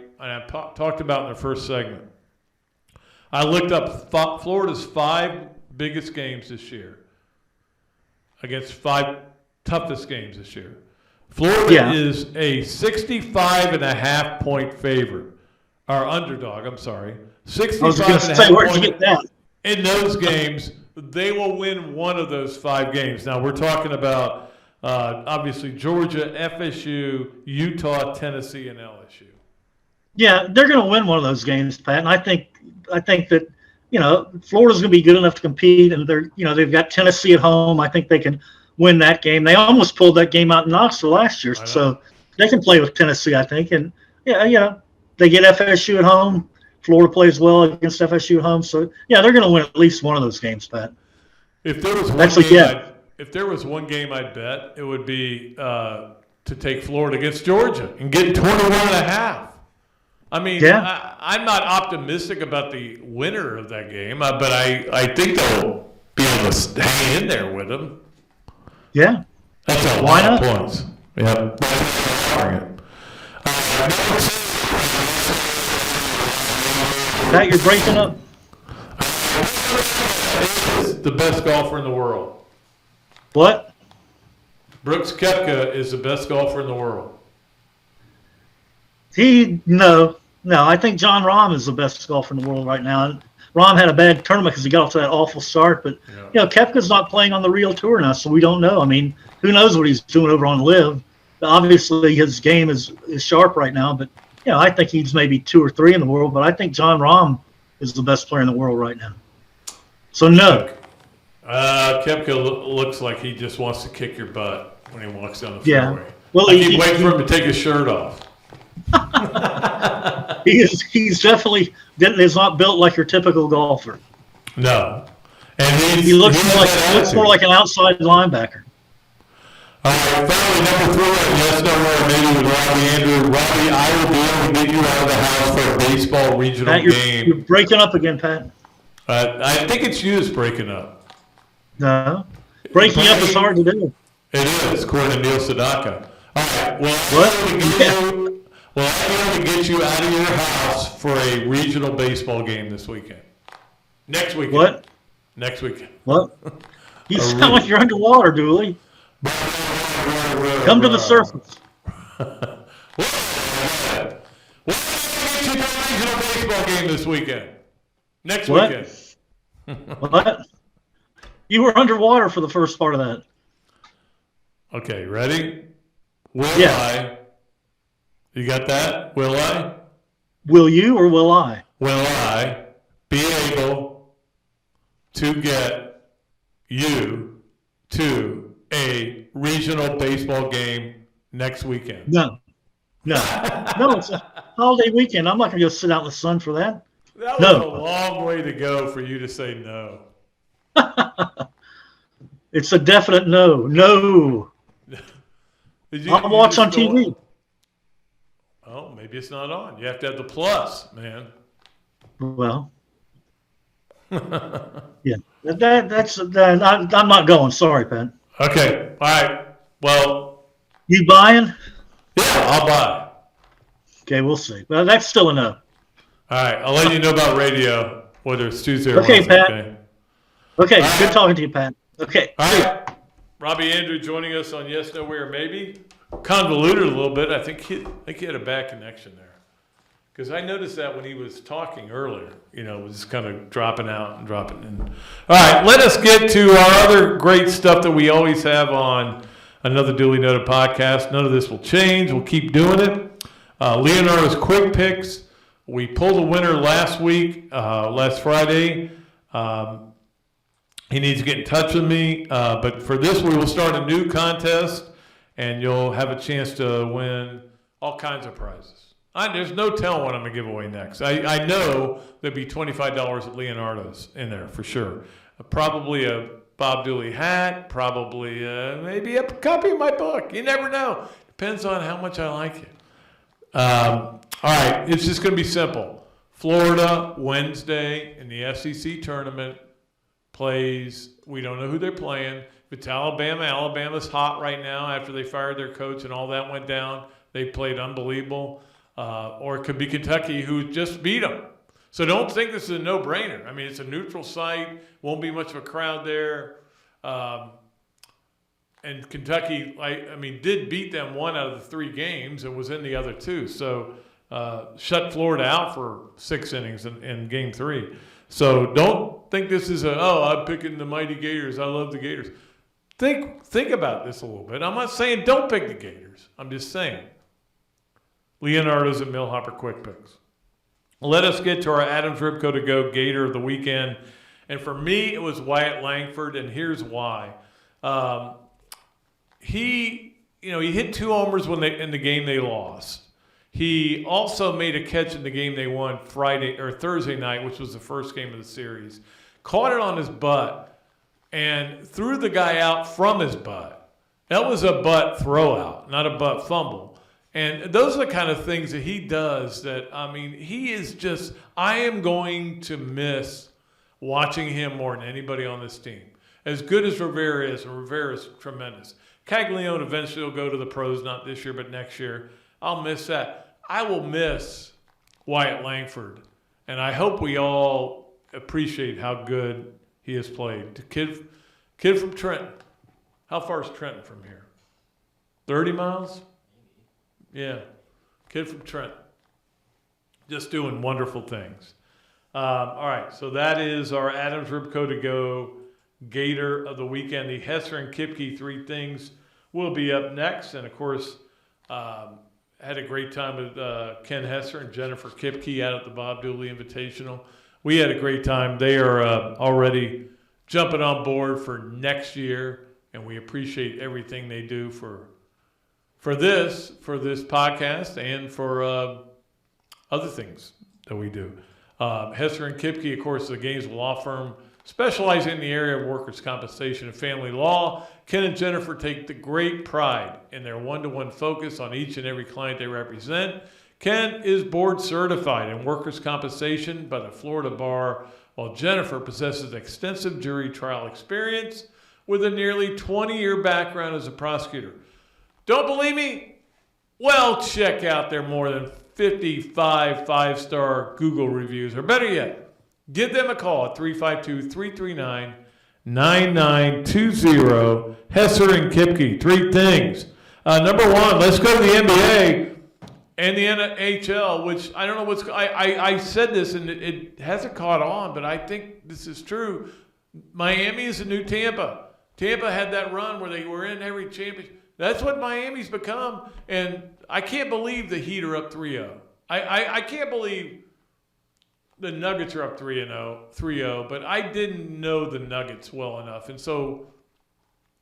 talked about in the first segment. I looked up Florida's 5 biggest games this year against 5 toughest games this year. Florida is a 65.5 point favorite, or underdog. I'm sorry, 65.5 where'd you get that? In those games. They will win one of those 5 games. Now we're talking about. Obviously, Georgia, FSU, Utah, Tennessee, and LSU. Yeah, they're going to win one of those games, Pat. And I think that Florida's going to be good enough to compete, and they've got Tennessee at home. I think they can win that game. They almost pulled that game out in Knoxville last year, so they can play with Tennessee, I think. And they get FSU at home. Florida plays well against FSU at home, so they're going to win at least one of those games, Pat. If there was one game I'd bet, it would be to take Florida against Georgia and get 21.5. I mean, I'm not optimistic about the winner of that game, but I think they'll be able to hang in there with them. Yeah. That's a lot of points. Yeah. Pat, you're breaking up. The best golfer in the world. What? Brooks Koepka is the best golfer in the world. No. I think John Rahm is the best golfer in the world right now. Rahm had a bad tournament because he got off to that awful start. But Koepka's not playing on the real tour now, so we don't know. I mean, who knows what he's doing over on Live? Obviously, his game is sharp right now, but I think he's maybe 2 or 3 in the world, but I think John Rahm is the best player in the world right now. So no. Kipke looks like he just wants to kick your butt when he walks down the Yeah. fairway. Well, I keep waiting for him to take his shirt off. He's definitely is not built like your typical golfer. No. And he looks more like an outside linebacker. All right, finally, number 4, yes, no more, maybe with Robbie Andreu. Robbie, I will be able to get you out of the house for a baseball regional game. You're breaking up again, Pat. I think it's you that's breaking up. No. Breaking up is hard to do. It is, according to Neil Sedaka. All right, I'm going to get you out of your house for a regional baseball game this weekend. Next weekend. What? Next weekend. What? You sound like you're underwater, Dooley. Come to the surface. We'll get you to a regional baseball game this weekend. Next What? weekend. What? You were underwater for the first part of that. Okay, ready? Will Yes. I? You got that? Will I? Will you or will I? Will I be able to get you to a regional baseball game next weekend? No. No, it's a holiday weekend. I'm not going to go sit out in the sun for that. That was No. a long way to go for you to say no. It's a definite no. No. I'll watch on TV. Oh, maybe it's not on. You have to have the plus, man. Well, yeah. I'm not going. Sorry, Pat. Okay. All right. Well, You buying? yeah, I'll buy. Okay, we'll see. Well, that's still a no. All right. I'll let you know about radio, whether it's Tuesday or Okay, Wednesday. Pat. Okay. Okay, All good right. talking to you, Pat. Okay. All right. Robbie Andreu joining us on Yes, No, Where, Maybe. Convoluted a little bit. I think he had a bad connection there. Because I noticed that when he was talking earlier, it was kind of dropping out and dropping in. All right, let us get to our other great stuff that we always have on another Dooley Noted podcast. None of this will change. We'll keep doing it. Leonardo's Quick Picks. We pulled a winner last week, last Friday. He needs to get in touch with me. But for this, we will start a new contest, and you'll have a chance to win all kinds of prizes. There's no telling what I'm going to give away next. I know there'll be $25 at Leonardo's in there for sure. Probably a Bob Dooley hat, probably maybe a copy of my book. You never know. Depends on how much I like you. All right, it's just going to be simple. Florida, Wednesday, in the SEC tournament, plays, we don't know who they're playing. If it's Alabama, Alabama's hot right now after they fired their coach and all that went down. They played unbelievable. Or it could be Kentucky, who just beat them. So don't think this is a no-brainer. I mean, it's a neutral site. Won't be much of a crowd there. And Kentucky, did beat them 1 out of the 3 games and was in the other 2. So shut Florida out for 6 innings in Game 3. So don't think this is I'm picking the mighty Gators. I love the Gators. Think about this a little bit. I'm not saying don't pick the Gators. I'm just saying Leonardo's and Millhopper Quick Picks. Let us get to our Adams Ribco to Go Gator of the weekend. And for me, it was Wyatt Langford, and here's why. He hit 2 homers in the game they lost. He also made a catch in the game they won Thursday night, which was the first game of the series. Caught it on his butt and threw the guy out from his butt. That was a butt throw out, not a butt fumble. And those are the kind of things that he does that, he is just, I am going to miss watching him more than anybody on this team. As good as Rivera is, and Rivera is tremendous. Caglione eventually will go to the pros, not this year, but next year. I'll miss that. I will miss Wyatt Langford. And I hope we all appreciate how good he has played. The kid from Trenton. How far is Trenton from here? 30 miles? Yeah, kid from Trenton. Just doing wonderful things. All right, so that is our Adams Ribco to Go Gator of the weekend. The Hesser and Kipke 3 Things will be up next. And, of course, had a great time with Ken Hesser and Jennifer Kipke out at the Bob Dooley Invitational. We had a great time. They are already jumping on board for next year, and we appreciate everything they do for this podcast and for other things that we do. Hesser and Kipke, of course, the Gainesville law firm specializing in the area of workers' compensation and family law. Ken and Jennifer take the great pride in their one-to-one focus on each and every client they represent. Ken is board certified in workers' compensation by the Florida Bar, while Jennifer possesses extensive jury trial experience with a nearly 20-year background as a prosecutor. Don't believe me? Well, check out their more than 55 five-star Google reviews, or better yet, give them a call at 352-339-9920. Hesser and Kipke, 3 things. Number 1, let's go to the NBA and the NHL, which I don't know what's – I said this and it hasn't caught on, but I think this is true. Miami is the new Tampa. Tampa had that run where they were in every championship. That's what Miami's become, and I can't believe the Heat are up 3-0. I can't believe the Nuggets are up 3-0, but I didn't know the Nuggets well enough, and so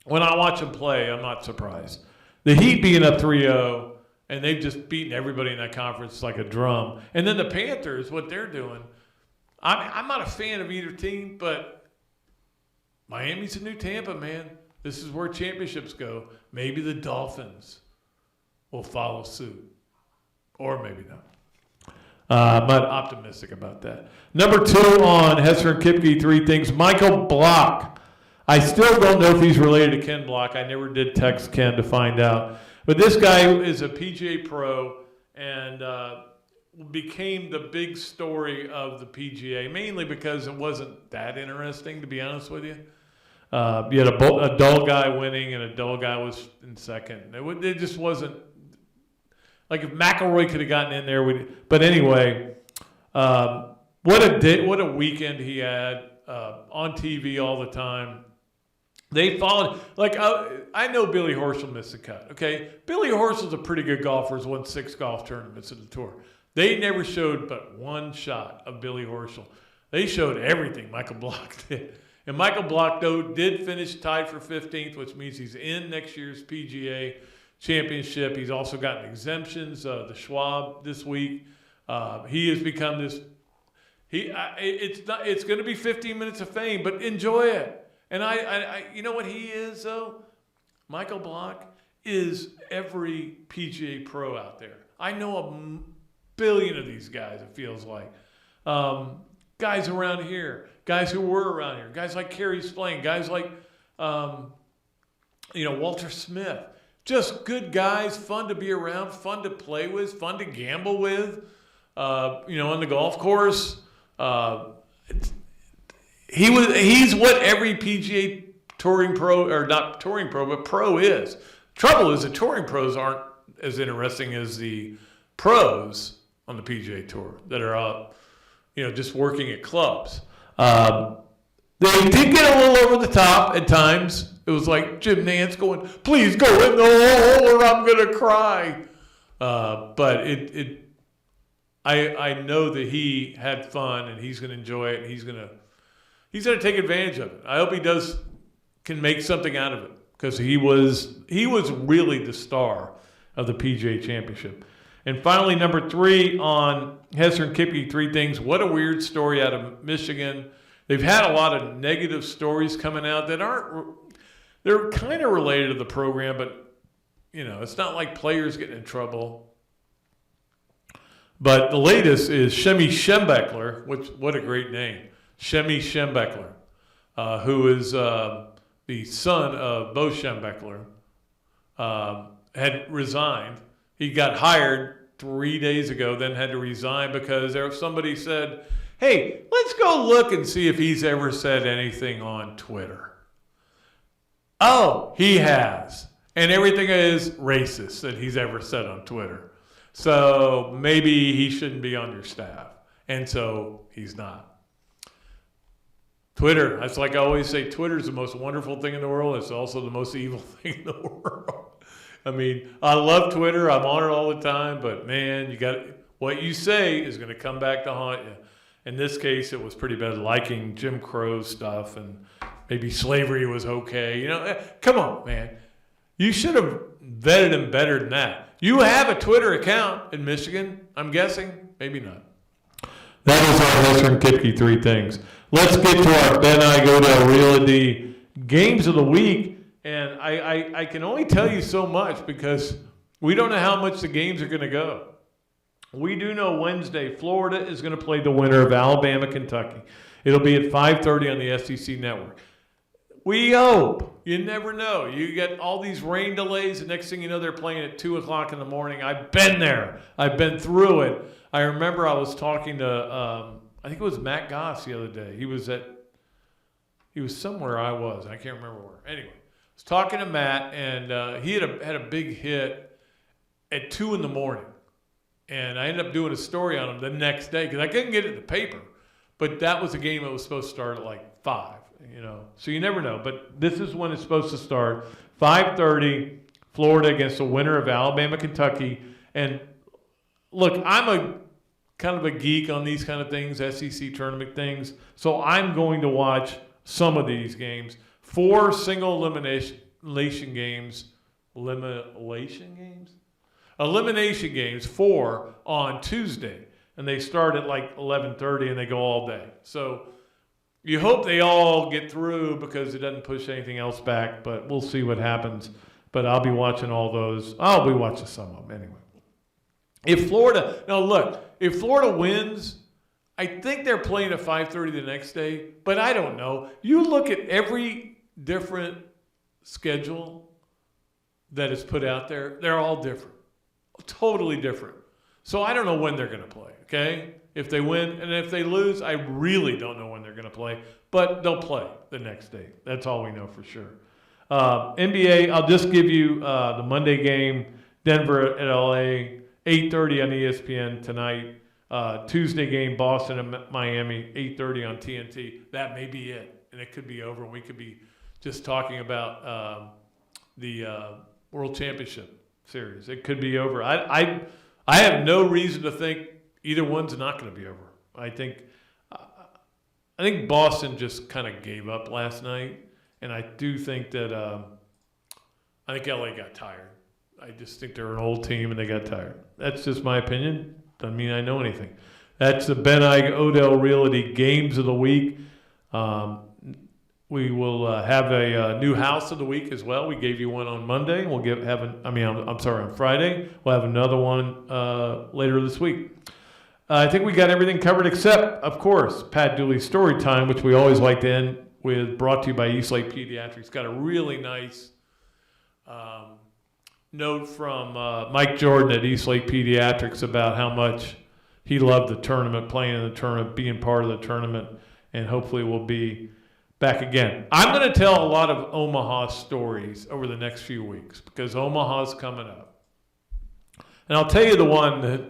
when I watch them play, I'm not surprised. The Heat being up 3-0, and they've just beaten everybody in that conference like a drum. And then the Panthers, what they're doing, I'm not a fan of either team, but Miami's the new Tampa, man. This is where championships go. Maybe the Dolphins will follow suit. Or maybe not. I'm not optimistic about that. Number 2 on Hesser and Kipke, 3 things. Michael Block. I still don't know if he's related to Ken Block. I never did text Ken to find out. But this guy is a PGA pro and became the big story of the PGA, mainly because it wasn't that interesting, to be honest with you. You had a dull guy winning and a dull guy was in second. It just wasn't like if McIlroy could have gotten in there. But anyway, what a weekend he had on TV all the time. They followed I know Billy Horschel missed the cut. Okay, Billy Horschel's a pretty good golfer. He's won 6 golf tournaments at the tour. They never showed but one shot of Billy Horschel. They showed everything Michael Block did. And Michael Block, though, did finish tied for 15th, which means he's in next year's PGA Championship. He's also gotten exemptions, the Schwab this week. He has become this. It's going to be 15 minutes of fame, but enjoy it. And I you know what he is though? Michael Block is every PGA pro out there. I know a billion of these guys. It feels like. Guys around here, guys who were around here, guys like Kerry Splain, guys like, Walter Smith. Just good guys, fun to be around, fun to play with, fun to gamble with, on the golf course. He's what every PGA touring pro, or not touring pro, but pro is. Trouble is the touring pros aren't as interesting as the pros on the PGA Tour that are just working at clubs. They did get a little over the top at times. It was like Jim Nantz going, please go in the hole or I'm going to cry. But I know that he had fun and he's going to enjoy it and he's going to take advantage of it. I hope he can make something out of it because he was really the star of the PGA Championship. And finally, number 3 on Hesser and Kipke, 3 things. What a weird story out of Michigan. They've had a lot of negative stories coming out that they're kind of related to the program, but, it's not like players getting in trouble. But the latest is Shemi Schembechler, what a great name. Shemi Schembechler, who is the son of Bo Schembechler, had resigned. He got hired 3 days ago, then had to resign because somebody said, hey, let's go look and see if he's ever said anything on Twitter. Oh, he has. And everything is racist that he's ever said on Twitter. So maybe he shouldn't be on your staff. And so he's not. Twitter, that's like I always say, Twitter is the most wonderful thing in the world. It's also the most evil thing in the world. I mean, I love Twitter. I'm on it all the time, but man, what you say is going to come back to haunt you. In this case, it was pretty bad, liking Jim Crow stuff and maybe slavery was okay. Come on, man. You should have vetted him better than that. You have a Twitter account in Michigan, I'm guessing? Maybe not. That is our Hesser and Kipke 3 things. Let's get to our Eige Realty games of the week. And I can only tell you so much because we don't know how much the games are going to go. We do know Wednesday, Florida is going to play the winner of Alabama, Kentucky. It'll be at 5:30 on the SEC network. We hope. You never know. You get all these rain delays, and next thing you know, they're playing at 2 o'clock in the morning. I've been there. I've been through it. I remember I was talking to, I think it was Matt Goss the other day. He was somewhere I was. I can't remember where. Anyway, I was talking to Matt, and he had a big hit at 2 in the morning. And I ended up doing a story on him the next day because I couldn't get it in the paper. But that was a game that was supposed to start at like 5, So you never know. But this is when it's supposed to start. 5:30, Florida against the winner of Alabama, Kentucky. And look, I'm a kind of a geek on these kind of things, SEC tournament things. So I'm going to watch some of these games. 4 single elimination games. Elimination games, 4 on Tuesday, and they start at like 11:30 and they go all day. So you hope they all get through because it doesn't push anything else back, but we'll see what happens. But I'll be watching all those. I'll be watching some of them anyway. If Florida wins, I think they're playing at 5:30 the next day, but I don't know. You look at every different schedule that is put out there, they're all different. Totally different. So I don't know when they're going to play, okay? If they win, and if they lose, I really don't know when they're going to play, but they'll play the next day. That's all we know for sure. NBA, I'll just give you the Monday game, Denver at LA, 8:30 on ESPN tonight. Tuesday game, Boston and Miami, 8:30 on TNT. That may be it, and it could be over, and we could be just talking about the World Championship Series. It could be over. I have no reason to think either one's not going to be over. I think Boston just kind of gave up last night, and I do think that I think LA got tired. I just think they're an old team and they got tired. That's just my opinion. Doesn't mean I know anything. That's the Eige Realty games of the week. We will have a new house of the week as well. We gave you one on Monday. We'll on Friday. We'll have another one later this week. I think we got everything covered except, of course, Pat Dooley's Storytime, which we always like to end with, brought to you by Eige Pediatrics. Got a really nice note from Mike Jordan at Eige Pediatrics about how much he loved the tournament, playing in the tournament, being part of the tournament, and hopefully we'll be back again. I'm going to tell a lot of Omaha stories over the next few weeks because Omaha's coming up. And I'll tell you the one that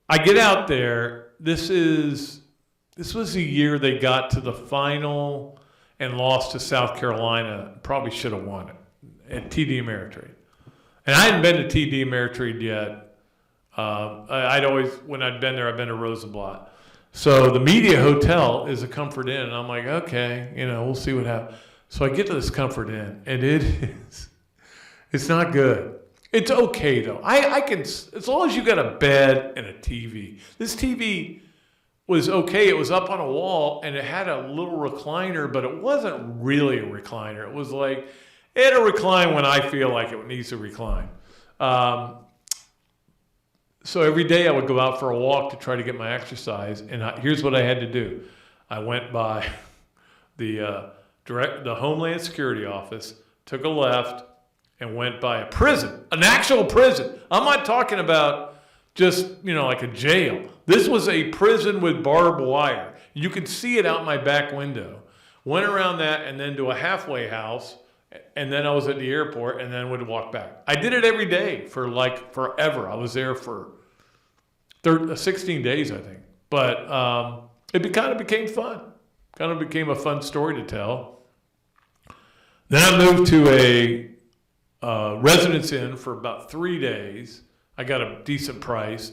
I get out there. This was the year they got to the final and lost to South Carolina. Probably should have won it at TD Ameritrade. And I hadn't been to TD Ameritrade yet. When I'd been there, I'd been to Rosenblatt. So the Media Hotel is a Comfort Inn, and I'm like, okay, we'll see what happens. So I get to this Comfort Inn, and it's not good. It's okay though. I can, as long as you got a bed and a TV. This TV was okay. It was up on a wall, and it had a little recliner, but it wasn't really a recliner. It was like it'll recline when I feel like it needs to recline. So every day I would go out for a walk to try to get my exercise, and here's what I had to do. I went by the Homeland Security office, took a left, and went by a prison, an actual prison. I'm not talking about just, like a jail. This was a prison with barbed wire. You could see it out my back window. Went around that and then to a halfway house, and then I was at the airport and then would walk back. I did it every day for like forever. I was there for 16 days, I think. But it kind of became fun. Kind of became a fun story to tell. Then I moved to residence inn for about 3 days. I got a decent price.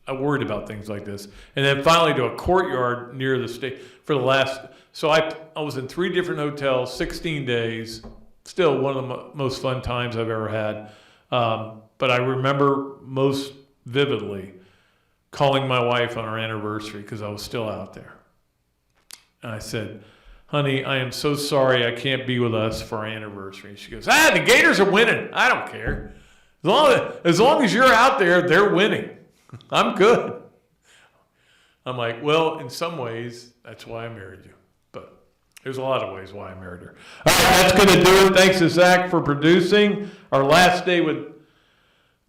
I worried about things like this. And then finally to a courtyard near the state for the last. So I was in 3 different hotels, 16 days. Still one of the most fun times I've ever had. But I remember most vividly calling my wife on our anniversary because I was still out there. And I said, honey, I am so sorry I can't be with us for our anniversary. She goes, the Gators are winning. I don't care. As long as you're out there, they're winning. I'm good. I'm like, well, in some ways, that's why I married you. But there's a lot of ways why I married her. All right, that's going to do it. Thanks to Zach for producing our last day with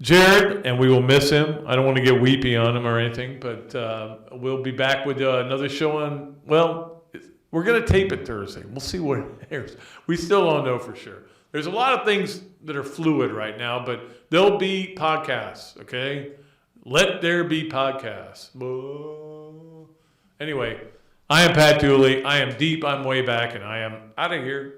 Jared, and we will miss him. I don't want to get weepy on him or anything, but we'll be back with another show on, we're going to tape it Thursday. We'll see what airs. We still don't know for sure. There's a lot of things that are fluid right now, but there'll be podcasts, okay? Let there be podcasts. Anyway, I am Pat Dooley. I am deep. I'm way back, and I am out of here.